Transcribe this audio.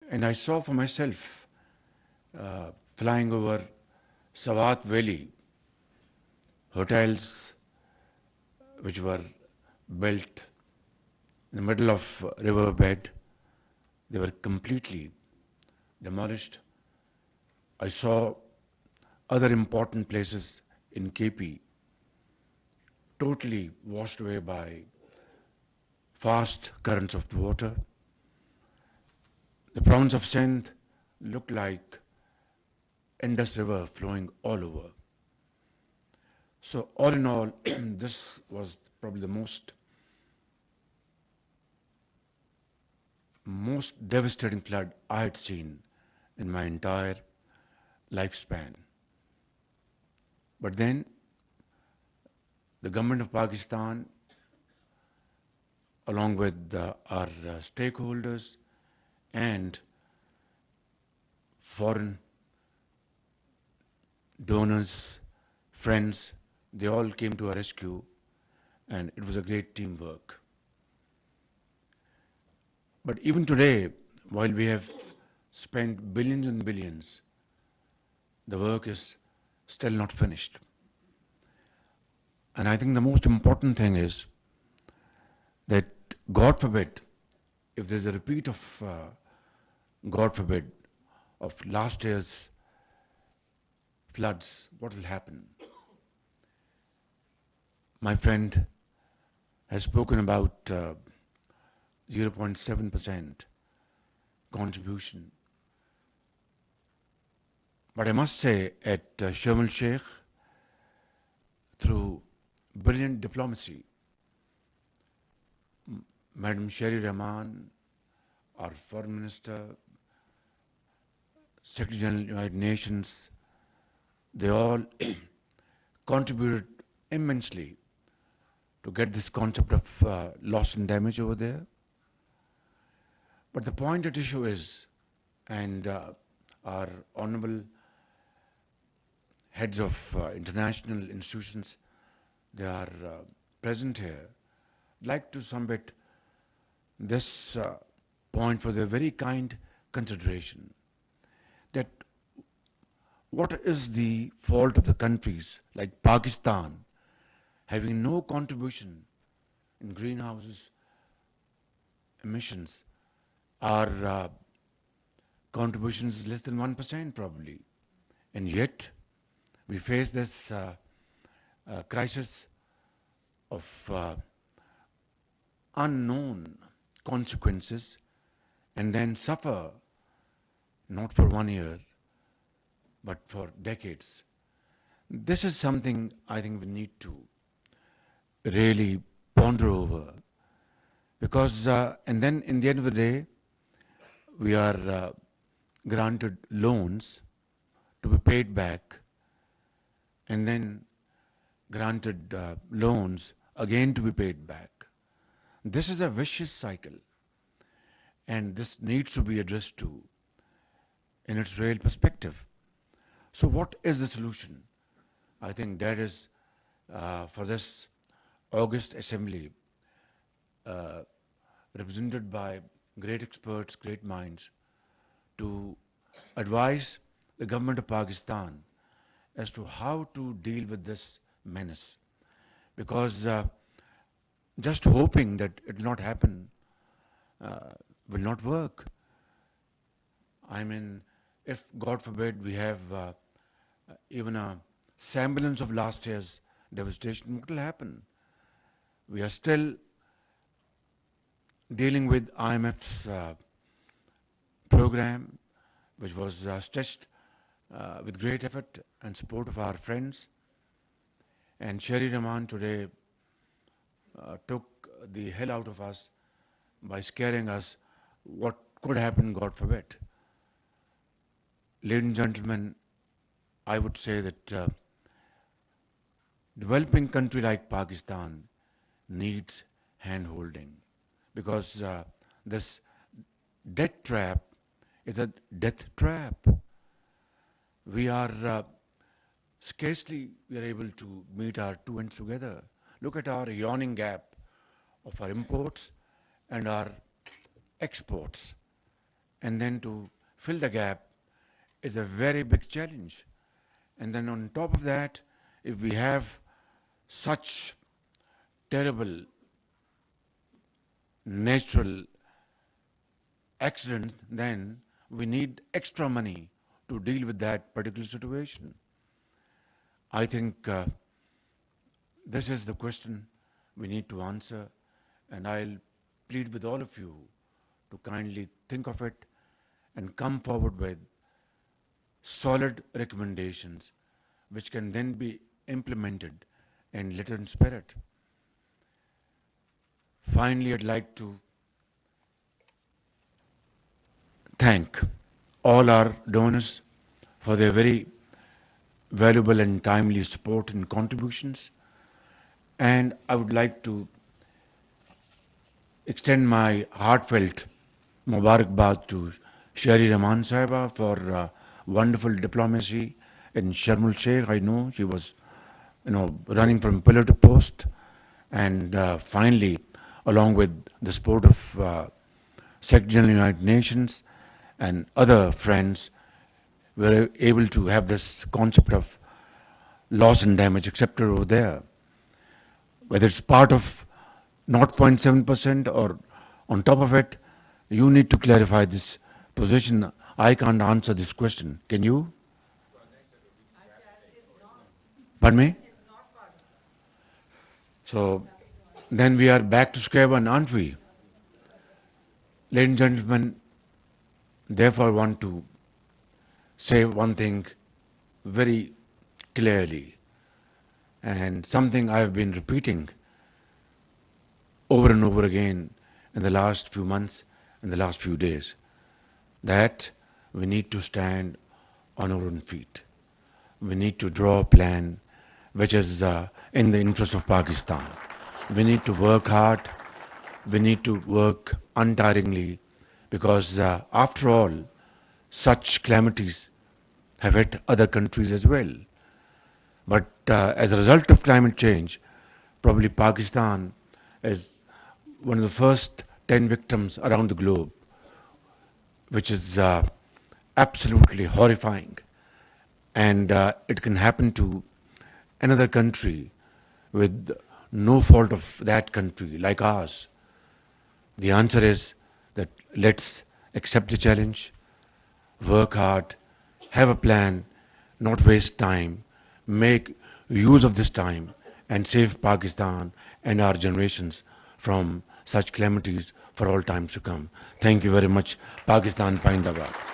And I saw for myself flying over Sawat Valley, hotels which were built in the middle of riverbed. They were completely demolished. I saw other important places in KP totally washed away by fast currents of water. The province of Sindh looked like Indus River flowing all over. So all in all, this was probably the most devastating flood I had seen in my entire lifespan. But then the government of Pakistan, along with our stakeholders and foreign donors, friends, they all came to our rescue, and it was a great teamwork. But even today, while we have spent billions and billions, the work is still not finished. And I think the most important thing is that, God forbid, if there's a repeat of, God forbid, of last year's floods, what will happen? My friend has spoken about 0.7% contribution. But I must say, at Sharm el-Sheikh, through brilliant diplomacy, Madam Sherry Rahman, our Foreign Minister, Secretary General of the United Nations, they all contributed immensely to get this concept of loss and damage over there. But the point at issue is, and our honorable heads of international institutions, they are present here, I'd like to submit this point for their very kind consideration, that what is the fault of the countries like Pakistan having no contribution in greenhouses emissions? Our contribution is less than 1% probably, and yet we face this crisis of unknown consequences, and then suffer not for 1 year but for decades. This is something I think we need to really ponder over, because and then in the end of the day, we are granted loans to be paid back, and then granted loans again to be paid back. This is a vicious cycle, and this needs to be addressed to in its real perspective. So what is the solution? I think that is for this August Assembly, represented by great experts, great minds, to advise the government of Pakistan as to how to deal with this menace. Because just hoping that it will not happen will not work. I mean, if, God forbid, we have even a semblance of last year's devastation, what will happen? We are still dealing with IMF's program, which was stretched with great effort and support of our friends. And Sherry Rahman today took the hell out of us by scaring us what could happen, God forbid. Ladies and gentlemen, I would say that developing country like Pakistan needs hand-holding, because this debt trap is a death trap. We are scarcely able to meet our two ends together. Look at our yawning gap of our imports and our exports. and then to fill the gap is a very big challenge. And then on top of that, if we have such terrible natural accidents, then we need extra money to deal with that particular situation. I think this is the question we need to answer, and I'll plead with all of you to kindly think of it and come forward with solid recommendations which can then be implemented in letter and spirit. Finally, I'd like to thank all our donors for their very valuable and timely support and contributions. And I would like to extend my heartfelt Mubarakbad to Shari Rahman Sahiba for wonderful diplomacy in Sharm el Sheikh. I know she was, running from pillar to post, and finally, along with the support of Secretary of the United Nations and other friends, we were able to have this concept of loss and damage accepted over there. Whether it's part of 0.7% or on top of it, you need to clarify this position. I can't answer this question. Can you? Pardon me? So then we are back to square one, aren't we? Ladies and gentlemen, therefore I want to say one thing very clearly, and something I have been repeating over and over again in the last few months and the last few days, that we need to stand on our own feet. We need to draw a plan which is in the interest of Pakistan. We need to work hard. We need to work untiringly, because after all, such calamities have hit other countries as well. But as a result of climate change, probably Pakistan is one of the first 10 victims around the globe, which is absolutely horrifying. And it can happen to another country with no fault of that country, like ours. The answer is that let's accept the challenge, work hard, have a plan, not waste time, make use of this time and save Pakistan and our generations from such calamities for all times to come. Thank you very much. Pakistan Paindabad.